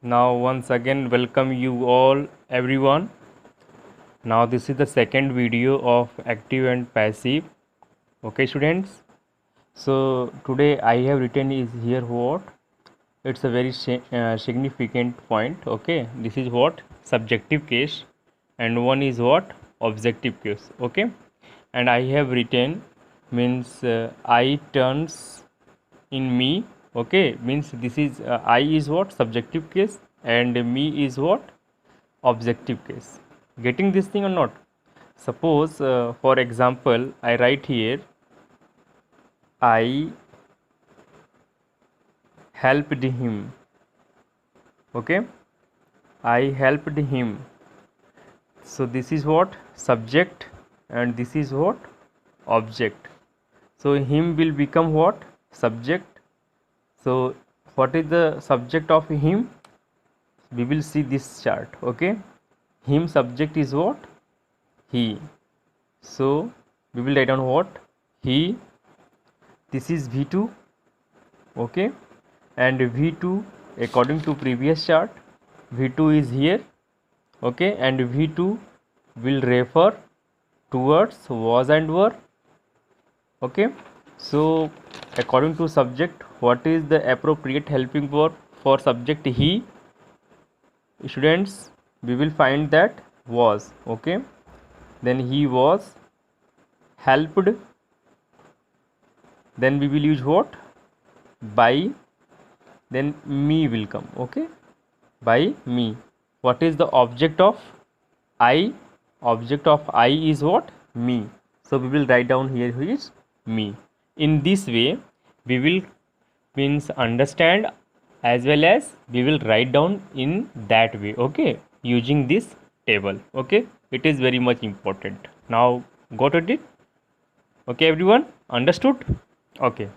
Now once again welcome you all everyone. Now this is the second video of active and passive. Okay students. So today I have written is here what? It's a very significant point. Okay. This is what? Subjective case, and one is what? Objective case. Okay. And I have written means I turns in me. Okay, means this is I is what? Subjective case, and me is what? Objective case. Getting this thing or not? Suppose for example I write here I helped him. Okay, I helped him. So this is what? Subject, and this is what? Object. So him will become what? Subject. So what is the subject of him? We will see this chart. Okay, him subject is what? He. So we will write down what? He. This is V2. Okay, and V2 according to previous chart, V2 is here. Okay, and V2 will refer towards was and were. Okay, so according to subject, what is the appropriate helping verb for subject he? Students, we will find that was. Okay, then he was helped, then we will use what? By, then me will come. Okay, by me. What is the object of I? Object of I is what? Me. So we will write down here who is me. In this way we will means understand as well as we will write down in that way. Okay, using this table. Okay, it is very much important. Now got it? Okay everyone, understood? Okay,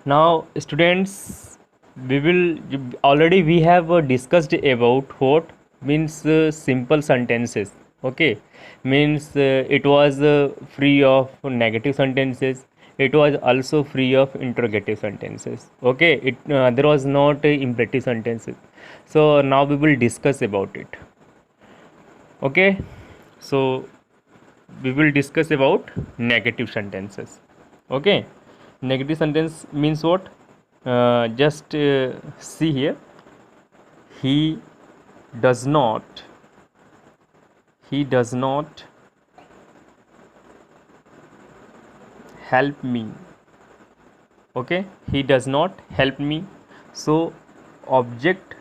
now students, we will already we have discussed about what means simple sentences. Okay, means it was free of negative sentences, it was also free of interrogative sentences. Okay, it there was not imperative sentences. So now we will discuss about it. Okay, so we will discuss about negative sentences. Okay, negative sentence means what? Just see here, he does not help me. Okay, he does not help me. So object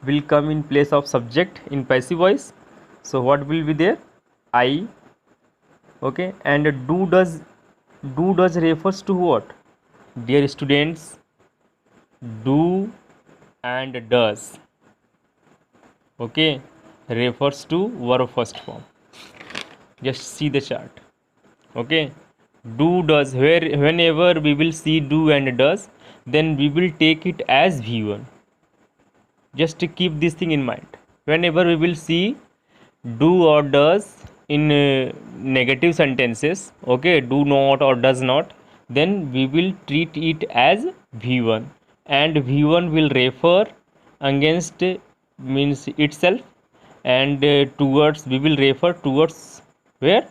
will come in place of subject in passive voice. So what will be there? I. Okay, and do does refers to what? Dear students, do and does, okay, refers to verb first form. Just see the chart. Okay, do does, whenever we will see do and does, then we will take it as V1. Just to keep this thing in mind. Whenever we will see do or does in negative sentences, okay, do not or does not, then we will treat it as V1, and V1 will refer against means itself, and towards we will refer towards where?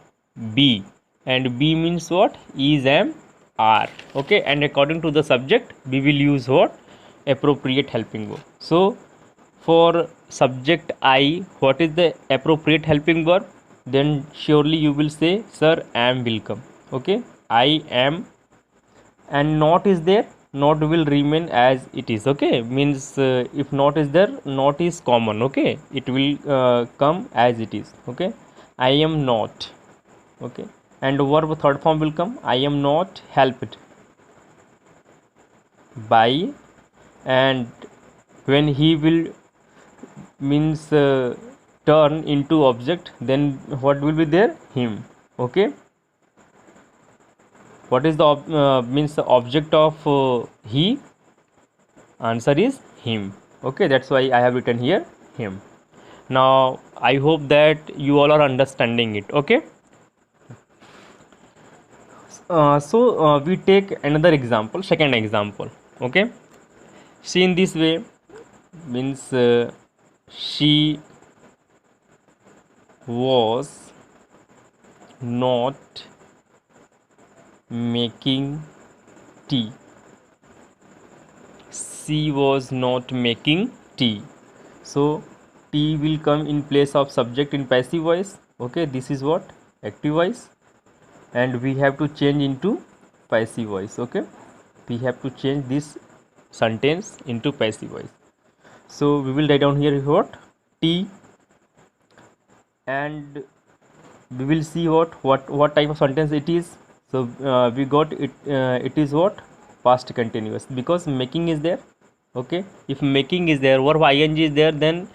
B, and B means what? Is, am, are. Okay, and according to the subject we will use what? Appropriate helping verb. So for subject I, what is the appropriate helping verb? Then surely you will say, sir, am will come. Okay, I am, and not is there, not will remain as it is. Okay, means if not is there, not is common. Okay, it will come as it is. Okay, I am not. Okay, and verb third form will come, I am not helped by, and when he will means turn into object, then what will be there? Him. Okay, what is the means the object of he? Answer is him. Okay, that's why I have written here him. Now I hope that you all are understanding it. Okay, so we take another example, second example. Okay, see in this way, means she was not making tea. She was not making tea. So tea will come in place of subject in passive voice. Okay, this is what active voice, and we have to change into passive voice. Okay, we have to change this sentence into passive voice. So we will write down here what tea, and we will see what type of sentence it is. So we got it, it is what past continuous, because making is there. Okay, if making is there, verb ing is there, then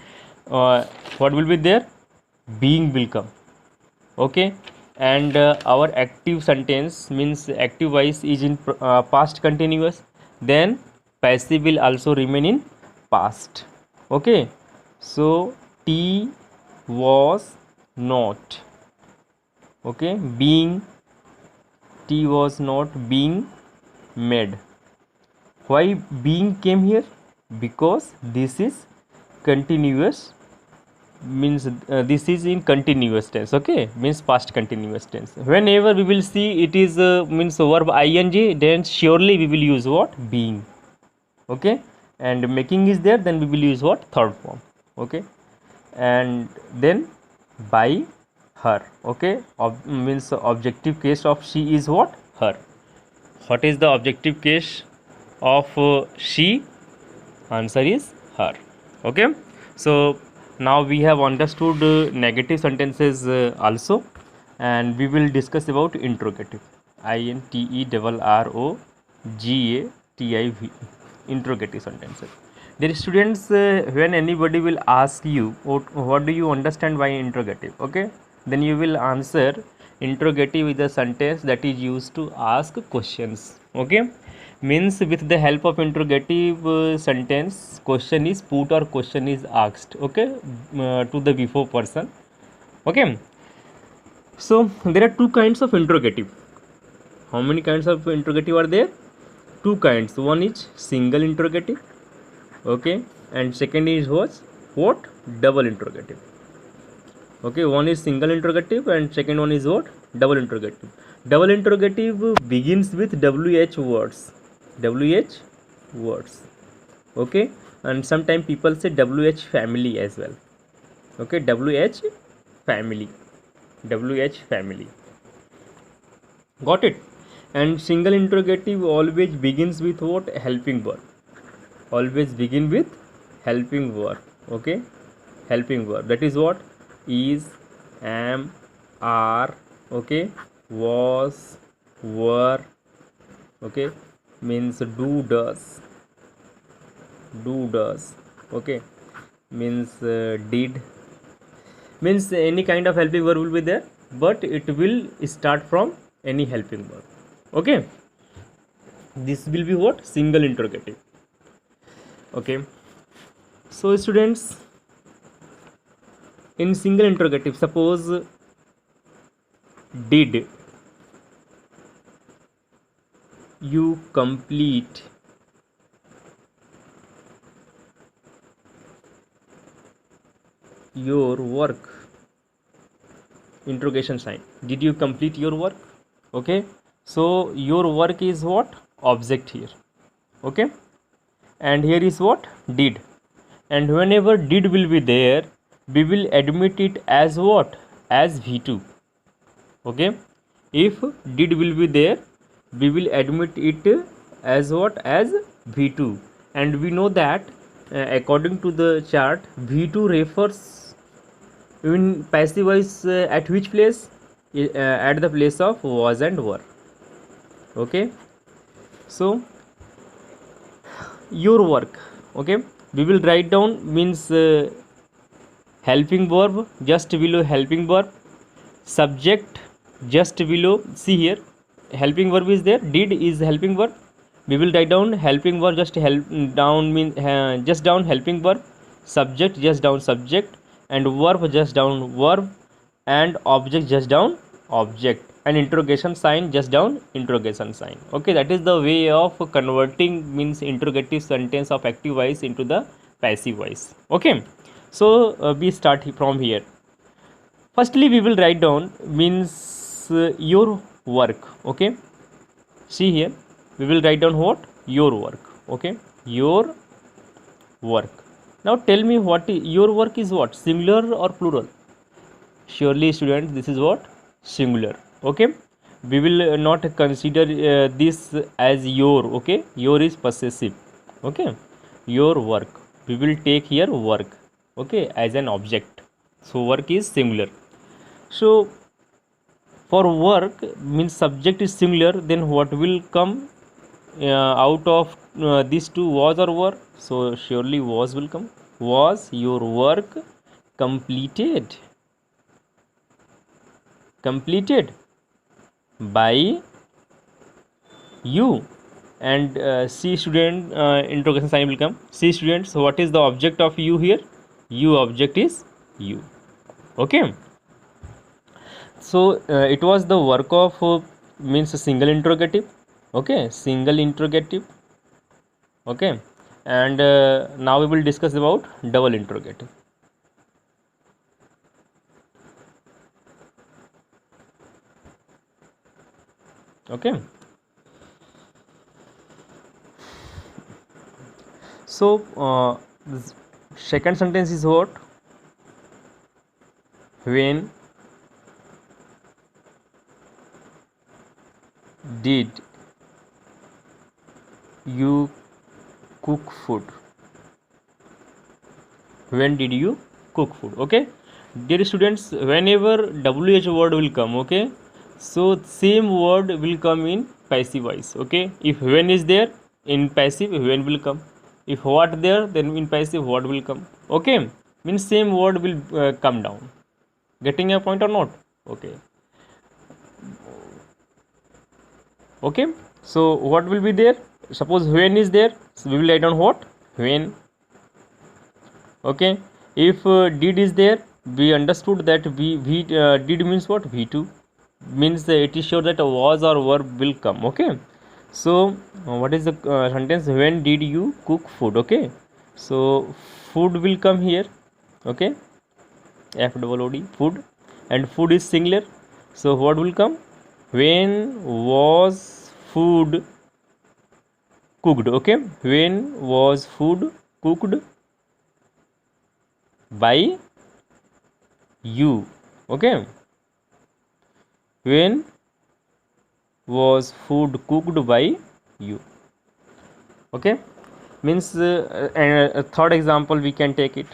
what will be there? Being will come. Okay, and our active sentence means active voice is in past continuous, then passive will also remain in past. Okay, so tea was not, okay, being, tea was not being made. Why being came here? Because this is continuous, means this is in continuous tense. Okay, means past continuous tense. Whenever we will see it is means verb ing, then surely we will use what? Being. Okay, and making is there, then we will use what? Third form. Okay, and then by her. Okay, means objective case of she is what? Her. What is the objective case of she? Answer is her. Okay, so now we have understood negative sentences also, and we will discuss about interrogative. interrogative, interrogative sentences. Dear students, when anybody will ask you what do you understand by interrogative, okay, then you will answer interrogative is a sentence that is used to ask questions. Okay, means with the help of interrogative sentence, question is put or question is asked. Okay, to the before person. Okay, so there are two kinds of interrogative. How many kinds of interrogative are there? Two kinds. One is single interrogative. Okay, and second is what? Double interrogative. Okay, one is single interrogative and second one is what? Double interrogative. Double interrogative begins with WH words. WH words. Okay, and sometimes people say WH family as well. Okay, WH family. WH family. Got it? And single interrogative always begins with what? Helping verb. Always begin with helping verb. Okay, helping verb. That is what? Is, am, are. Okay, was, were. Okay, means do, does. Do, does. Okay, means did. Means any kind of helping verb will be there, but it will start from any helping verb. Okay, this will be what? Single interrogative. Okay, so students, in single interrogative, suppose did you complete your work? Interrogation sign. Did you complete your work? Okay, so your work is what? Object here. Okay, and here is what? Did. And whenever did will be there, we will admit it as what? As V2. Okay, if did will be there, we will admit it as what? As V2. And we know that according to the chart, V2 refers in passive voice at which place? At the place of was and were. Okay, so your work. Okay, we will write down means helping verb just below helping verb, subject just below. See here, helping verb is there, did is helping verb. We will write down helping verb just help down means just down helping verb, subject just down subject, and verb just down verb, and object just down object, and interrogation sign just down interrogation sign. Okay, that is the way of converting means interrogative sentence of active voice into the passive voice. Okay, so we start from here. Firstly we will write down means your work. Okay, see here, we will write down what? Your work. Okay, your work. Now tell me your work is what? Singular or plural? Surely students, this is what? Singular. Okay, we will not consider this as your. Okay, your is possessive. Okay, your work, we will take here work, okay, as an object. So work is singular. So for work means subject is singular, then what will come out of these two? Was or were? So surely was will come. Was your work completed? Completed by you. And see student, interrogation sign will come. See students, so what is the object of you here? You object is you. Okay, so it was the work of means a single interrogative. Okay, single interrogative. Okay, and now we will discuss about double interrogative. Okay, so second sentence is what? When did you cook food? When did you cook food? Okay, dear students, whenever wh word will come, okay, so same word will come in passive voice. Okay, if when is there in passive, when will come. If what there, then in passive what will come. Okay, means same word will come down. Getting a point or not? Okay, okay, so what will be there? Suppose when is there, so we will write down what? When. Okay, if did is there, we understood that we did means what? V2 means it is sure that a was or verb will come. Okay, so what is the sentence? When did you cook food? Okay, so food will come here. Okay, FOOD, food, and food is singular, so what will come? When was food cooked? Okay, when was food cooked by you? Okay, when was food cooked by you? Okay, means a third example we can take it.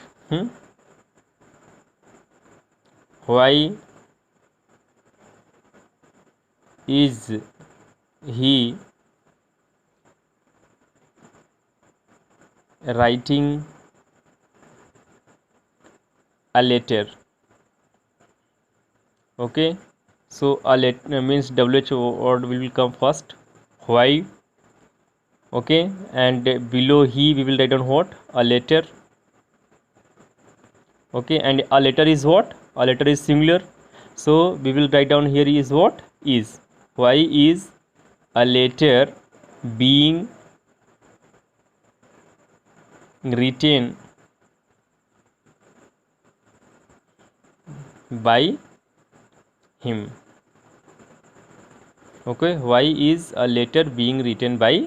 Why is he writing a letter? Okay, so a letter means wh word will come first. Why? Okay, and below he we will write down what? A letter. Okay, and a letter is what? A letter is singular, so we will write down here is what? Is. Why is a letter being written by him? Okay, why is a letter being written by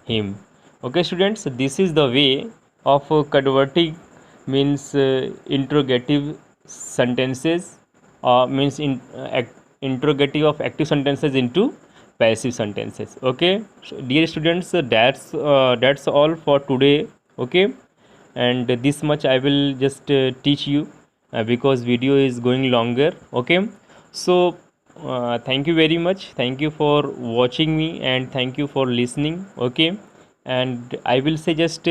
him? Okay students, this is the way of converting means interrogative sentences, means interrogative of active sentences into passive sentences. Okay, so dear students, that's all for today. Okay, and this much I will just teach you because video is going longer. Okay, so thank you very much. Thank you for watching me and thank you for listening. Okay, and I will say just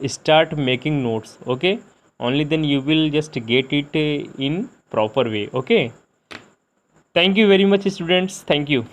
start making notes. Okay, only then you will just get it in proper way. Okay, thank you very much students. Thank you.